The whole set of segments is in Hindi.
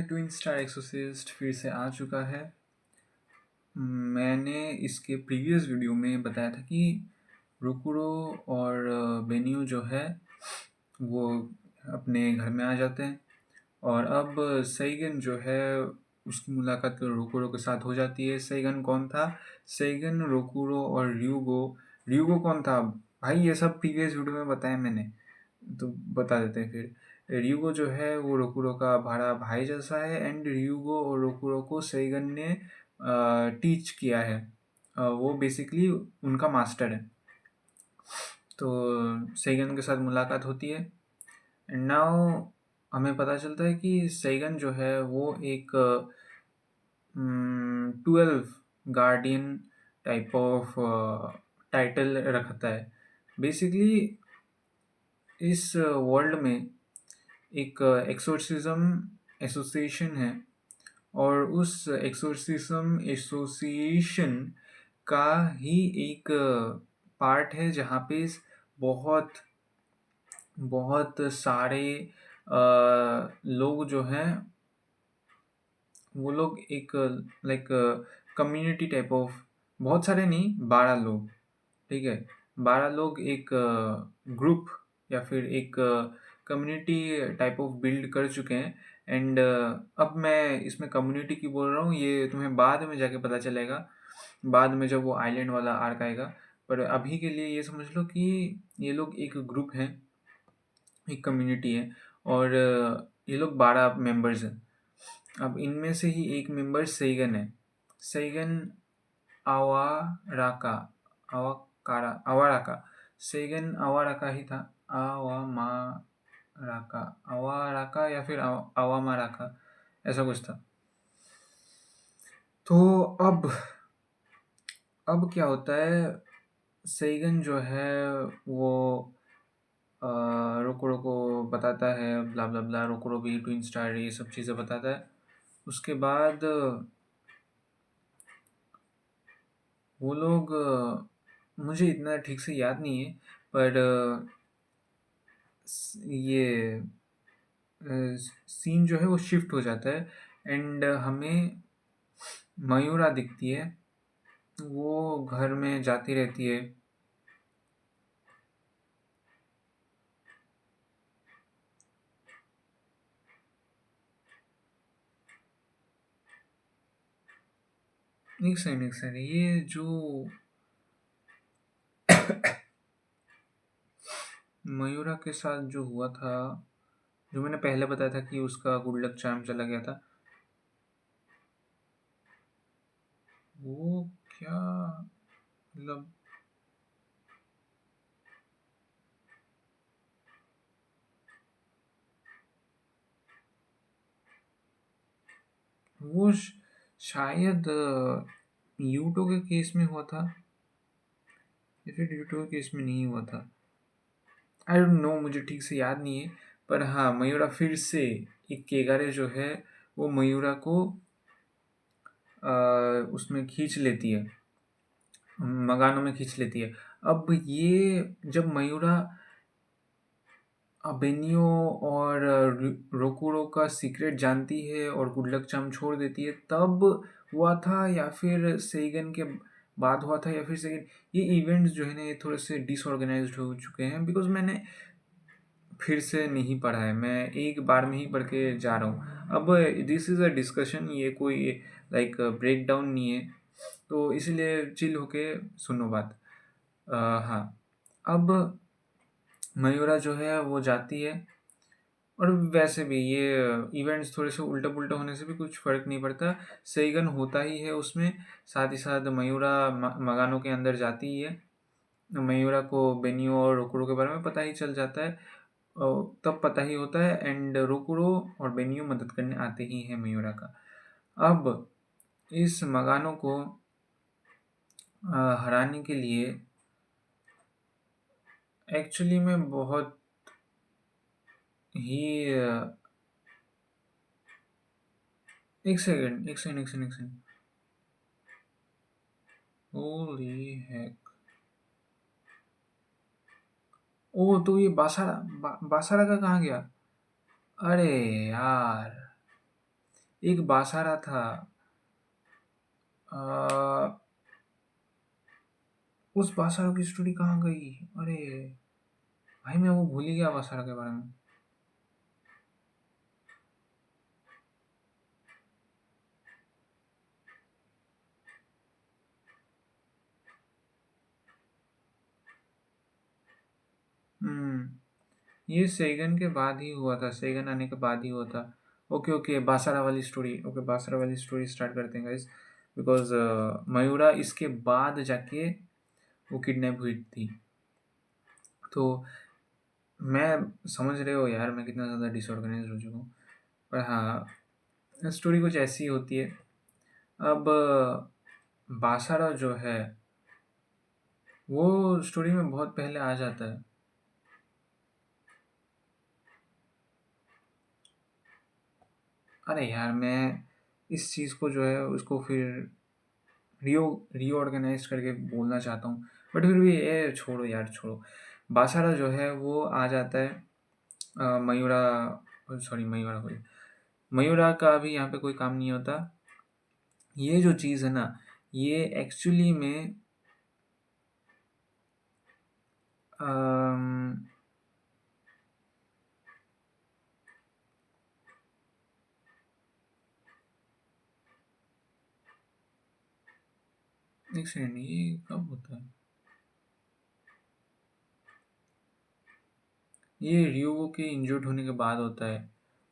ट्विन स्टार एक्सोसिस्ट फिर से आ चुका है। मैंने इसके प्रीवियस वीडियो में बताया था कि रोकुरो और बेनियो जो है वो अपने घर में आ जाते हैं और अब सईगन जो है उसकी मुलाकात रोकुरो के साथ हो जाती है। सईगन कौन था? सईगन, रोकुरो और ryugo। ryugo कौन था भाई? ये सब प्रीवियस वीडियो में बताया मैंने, तो बता देते हैं फिर। ryugo जो है वो रोकुरो का बड़ा भाई जैसा है एंड ryugo और रोकुरो को सईगन ने टीच किया है। वो बेसिकली उनका मास्टर है। तो सईगन के साथ मुलाकात होती है एंड नाउ हमें पता चलता है कि सईगन जो है वो एक 12 गार्डियन टाइप ऑफ टाइटल रखता है। बेसिकली इस वर्ल्ड में एक एक्सोर्सिज्म एसोसिएशन है और उस एक्सोर्सिज्म एसोसिएशन का ही एक पार्ट है जहाँ पे बहुत बहुत सारे लोग जो हैं वो लोग एक लाइक कम्युनिटी टाइप ऑफ, बहुत सारे नहीं, 12 लोग, ठीक है, 12 लोग एक ग्रुप या फिर एक कम्युनिटी टाइप ऑफ बिल्ड कर चुके हैं। एंड अब मैं इसमें कम्युनिटी की बोल रहा हूँ, ये तुम्हें बाद में जाके पता चलेगा, बाद में जब वो आइलैंड वाला आर्क आएगा। पर अभी के लिए ये समझ लो कि ये लोग एक ग्रुप हैं, एक कम्युनिटी है और ये लोग 12 मेंबर्स हैं। अब इनमें से ही एक मेंबर सईगन है। सईगन आवाराका, आवाराका, सईगन आवाराका ही था। आवामाराका, आवाराका या फिर आवामाराका, ऐसा कुछ था। तो अब क्या होता है, सईगन जो है वो रोकुरो को बताता है, ब्ला ब्ला ब्ला, रोकुरो भी ट्विन स्टार, ये सब चीज़ें बताता है। उसके बाद वो लोग मुझे इतना ठीक से याद नहीं है, पर ये सीन जो है वो शिफ्ट हो जाता है एंड हमें मयूरा दिखती है। वो घर में जाती रहती है। एक सेकंड, ये जो मयूरा के साथ जो हुआ था, जो मैंने पहले बताया था कि उसका गुड लक चार्म चला गया था, वो क्या मतलब, वो शायद यूटो के केस में हुआ था या फिर यूटो के केस में नहीं हुआ था। आई डोंट नो, मुझे ठीक से याद नहीं है। पर हाँ, मयूरा फिर से, एक केगारे जो है वो मयूरा को उसमें खींच लेती है, मगानो में खींच लेती है। अब ये जब मयूरा बेनियो और रोकुरो का सीक्रेट जानती है और गुडलक चार्म छोड़ देती है, तब हुआ था या फिर सेगन के बाद हुआ था, या फिर सेगन, ये इवेंट्स जो है ना ये थोड़े से डिसऑर्गेनाइज्ड हो चुके हैं बिकॉज मैंने फिर से नहीं पढ़ा है, मैं एक बार में ही पढ़ के जा रहा हूँ। अब दिस इज़ अ डिस्कशन, ये कोई लाइक ब्रेक डाउन नहीं है, तो इसलिए चिल होके सुनो बात। हाँ, अब मयूरा जो है वो जाती है और वैसे भी ये इवेंट्स थोड़े से उल्टा पुल्टा होने से भी कुछ फ़र्क नहीं पड़ता, सईगन होता ही है उसमें। साथ ही साथ मयूरा मगानो के अंदर जाती ही है। मयूरा को बेनियो और रोकुरो के बारे में पता ही चल जाता है, तब पता ही होता है एंड रोकुरो और बेनियो मदद करने आते ही हैं मयूरा का। अब इस मगानो को हराने के लिए एक्चुअली में बहुत ही एक सेकंड, होली हैक। ओ, तो ये बासारा का कहाँ गया? अरे यार, एक बासारा था। आ, उस बासारा की स्टोरी कहाँ गई? अरे भाई, मैं वो भूल ही गया बासारा के बारे में। ये सेगन के बाद ही हुआ था, सेगन आने के बाद ही हुआ था। ओके ओके, बासारा वाली स्टोरी। ओके, बासारा वाली स्टोरी स्टार्ट करते हैं गाइस। बिकॉज मयूरा इसके बाद जाके वो किडनैप हुई थी। तो मैं समझ रहे हो यार, मैं कितना ज़्यादा डिसऑर्गेनाइज हो चुका हूँ। पर हाँ, स्टोरी कुछ ऐसी होती है। अब बासारा जो है वो स्टोरी में बहुत पहले आ जाता है। अरे यार, मैं इस चीज़ को जो है उसको फिर रियो रीऑर्गेनाइज करके बोलना चाहता हूँ। बट फिर भी ये छोड़ो यार, छोड़ो। बासारा जो है वो आ जाता है। मयूरा, सॉरी, मयूरा का भी यहाँ पे कोई काम नहीं होता। ये जो चीज़ है ना, ये एक्चुअली में अम, एक सेकंड, ये कब होता है? ये रियो के इंजर्ड होने के बाद होता है।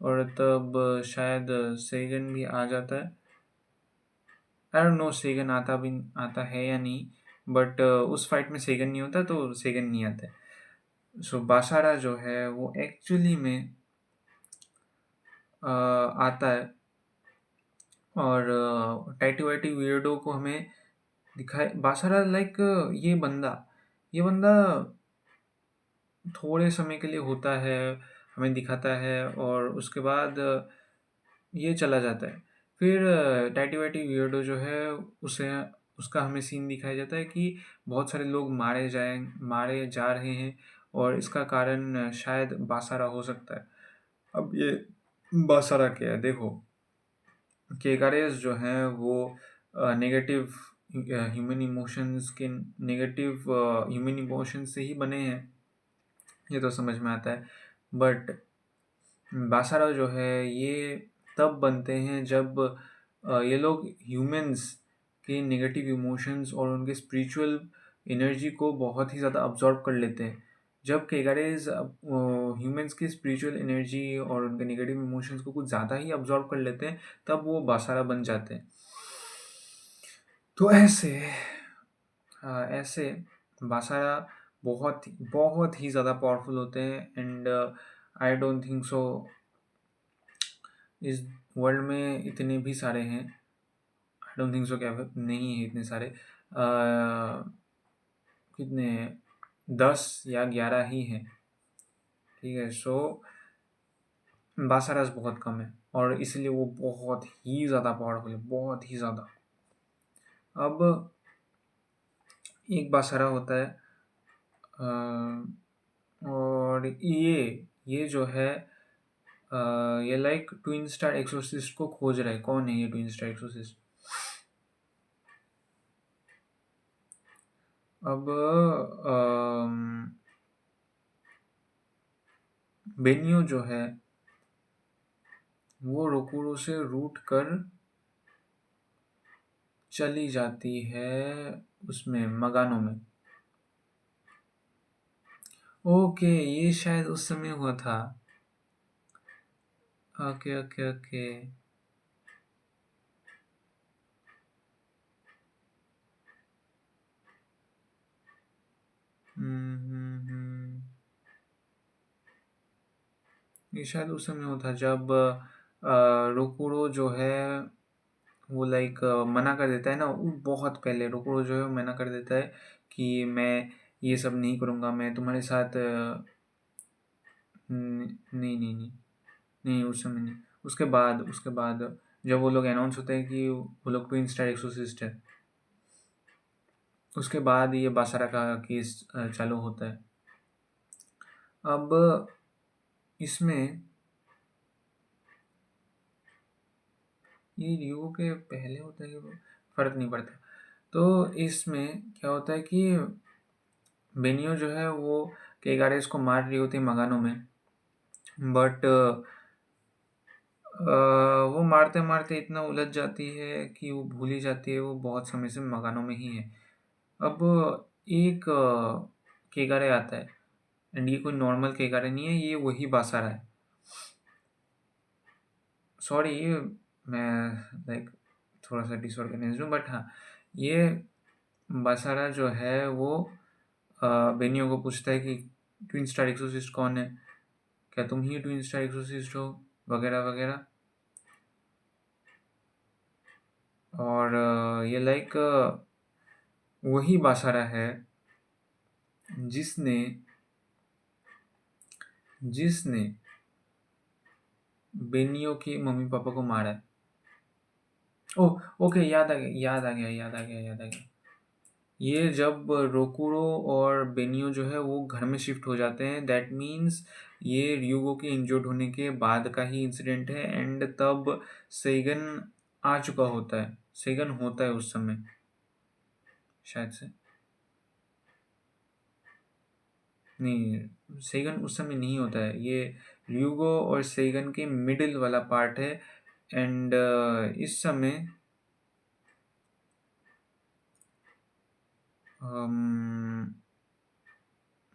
और तब शायद सेगन भी आ जाता है। आई डोंट नो सेगन आता है या नहीं। बट उस फाइट में सेगन नहीं होता, तो सेगन नहीं आता है। सो बासारा जो है वो एक्चुअली में आता है। और टाइटी वाइटी वियर्डो को हमें दिखाए बासारा, लाइक ये बंदा थोड़े समय के लिए होता है, हमें दिखाता है, और उसके बाद ये चला जाता है। फिर टाइटी वाइटी वियर्डो जो है, उसे उसका हमें सीन दिखाया जाता है कि बहुत सारे लोग मारे जा रहे हैं, और इसका कारण शायद बासारा हो सकता है। अब ये बासारा क्या है, देखो। केगारेस जो हैं वो नेगेटिव ह्यूमन इमोशंस से ही बने हैं, ये तो समझ में आता है। बट बासारा जो है ये तब बनते हैं जब ये लोग ह्यूमंस के नेगेटिव इमोशंस और उनके स्पिरिचुअल एनर्जी को बहुत ही ज़्यादा अब्जॉर्ब कर लेते हैं। जब केगारेज ह्यूमंस की स्पिरिचुअल एनर्जी और उनके नेगेटिव इमोशंस को कुछ ज़्यादा ही अब्जॉर्ब कर लेते हैं, तब वो बासारा बन जाते हैं। तो ऐसे बासारा बहुत ही ज़्यादा पावरफुल होते हैं। And I don't think so इस वर्ल्ड में इतने भी सारे हैं। आई डोंट थिंक सो, क्या नहीं है इतने सारे। कितने, 10 या 11 ही हैं। ठीक है, सो बासारास बहुत कम है, और इसलिए वो बहुत ही ज़्यादा पावरफुल है, बहुत ही ज़्यादा। अब एक बासारा होता है, और ये जो है, ये लाइक ट्विन स्टार एक्सोसिस्ट को खोज रहा है। कौन है ये ट्विन स्टार एक्सोसिस्ट? अब बेनियो जो है वो रोकुरो से रूट कर चली जाती है उसमें, मगानो में। ओके, ये शायद उस समय हुआ था। Okay okay okay. हम्म। ये शायद उस समय हुआ था जब रोकुरो जो है वो लाइक मना कर देता है ना। वो बहुत पहले रोकुरो जो है वो मना कर देता है कि मैं ये सब नहीं करूँगा, मैं तुम्हारे साथ नहीं नहीं नहीं। नहीं, उस समय नहीं। उसके बाद जब वो लोग अनाउंस होते हैं कि वो लोग ट्विन स्टार एक्सोसिस्ट है, उसके बाद ये बासारा का केस चालू होता है। अब इसमें ये र्यूगो के पहले होता है कि फर्क नहीं पड़ता। तो इसमें क्या होता है कि बेनियो जो है वो केगारेस को मार रही होती है मगानो में, बट वो मारते मारते इतना उलझ जाती है कि वो भूल ही जाती है वो बहुत समय से मगानो में ही है। अब एक केगारे आता है, एंड ये कोई नॉर्मल केगारे नहीं है, ये वही बासारा है। सॉरी, ये मैं लाइक थोड़ा सा डिसऑर्गेनाइज्ड हूँ, बट हाँ, ये बासारा जो है वो बेनियो को पूछता है कि ट्विन स्टार एक्सोसिस्ट कौन है, क्या तुम ही ट्विन स्टार एक्सोसिस्ट हो, वगैरह वगैरह। और ये लाइक वही बासारा है जिसने जिसने बेनियो के मम्मी पापा को मारा है। ओह, ओके, याद आ गया, याद आ गया, याद आ गया, याद आ गया। ये जब रोकुरो और बेनियो जो है वो घर में शिफ्ट हो जाते हैं, दैट मीन्स ये ryugo के इंजर्ड होने के बाद का ही इंसिडेंट है, एंड तब सेगन आ चुका होता है, सेगन होता है उस समय शायद से। नहीं, सेगन उस समय नहीं होता है, ये ryugo और सेगन के मिडिल वाला पार्ट है। एंड इस समय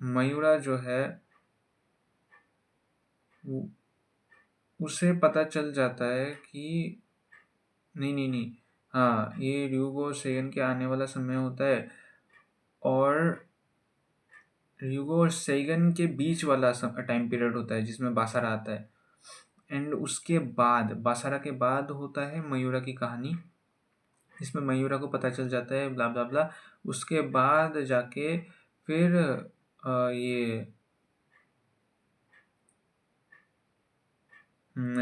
मयूरा जो है वो- उसे पता चल जाता है कि नहीं, नहीं, नहीं, हाँ, ये ryugo और सेगन के आने वाला समय होता है, और ryugo और सेगन के बीच वाला टाइम पीरियड होता है जिसमें बासारा आता है। एंड उसके बाद, बासारा के बाद होता है मयूरा की कहानी, जिसमें मयूरा को पता चल जाता है ब्ला ब्ला ब्ला। उसके बाद जाके फिर ये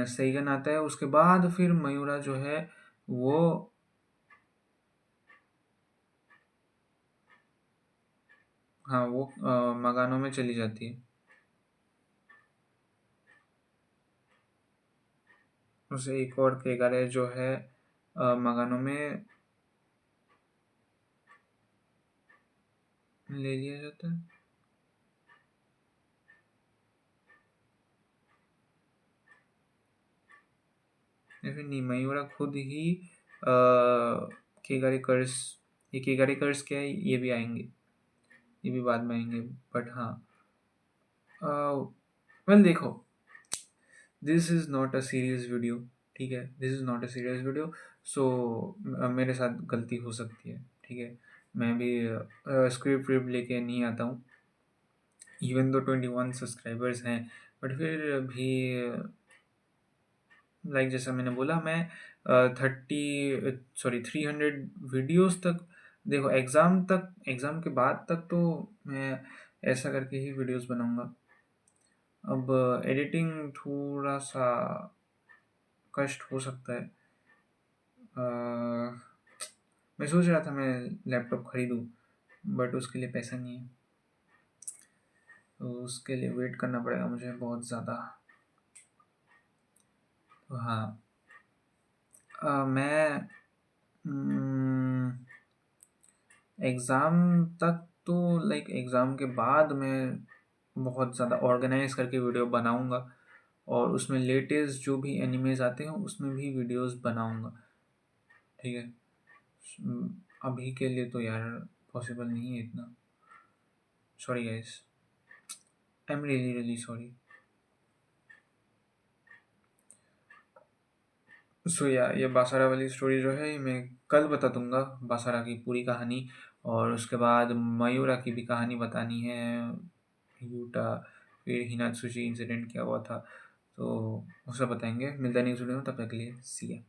सेगन आता है, उसके बाद फिर मयूरा जो है वो हाँ, वो मगानो में चली जाती है। उसे एक और केगारे जो है मगानो में ले लिया जाता है। या फिर नहीं, मयूरा खुद ही केगारे कर्स, ये केगारे कर्स क्या है, ये भी आएंगे, ये भी बाद में आएंगे, बट हाँ, वेल देखो, this is not a serious video, ठीक है, this is not a serious video. So मेरे साथ गलती हो सकती है, ठीक है, मैं भी स्क्रिप्ट विप्ट लेके नहीं आता हूँ, इवन दो 21 सब्सक्राइबर्स हैं, बट फिर भी लाइक जैसा मैंने बोला, मैं 300 वीडियोस तक, देखो एग्ज़ाम तक, एग्ज़ाम के बाद तक तो मैं ऐसा करके ही वीडियोस बनाऊंगा। अब एडिटिंग थोड़ा सा कष्ट हो सकता है। मैं सोच रहा था मैं लैपटॉप खरीदूं, बट उसके लिए पैसा नहीं है, तो उसके लिए वेट करना पड़ेगा मुझे बहुत ज़्यादा। तो हाँ, मैं एग्ज़ाम तक तो, लाइक एग्ज़ाम के बाद मैं बहुत ज़्यादा ऑर्गेनाइज करके वीडियो बनाऊंगा, और उसमें लेटेस्ट जो भी एनिमेज आते हैं उसमें भी वीडियोस बनाऊंगा, ठीक है। अभी के लिए तो यार पॉसिबल नहीं है इतना, sorry guys, I am really really sorry. So या ये बासारा वाली स्टोरी जो है, ये मैं कल बता दूंगा, बासारा की पूरी कहानी, और उसके बाद मयूरा की भी कहानी बतानी है, यूटा, फिर हिनात्सुशी इंसिडेंट क्या हुआ था, तो वो सब बताएंगे। मिलता नहीं वीडियो में, तब तक के लिए सी या।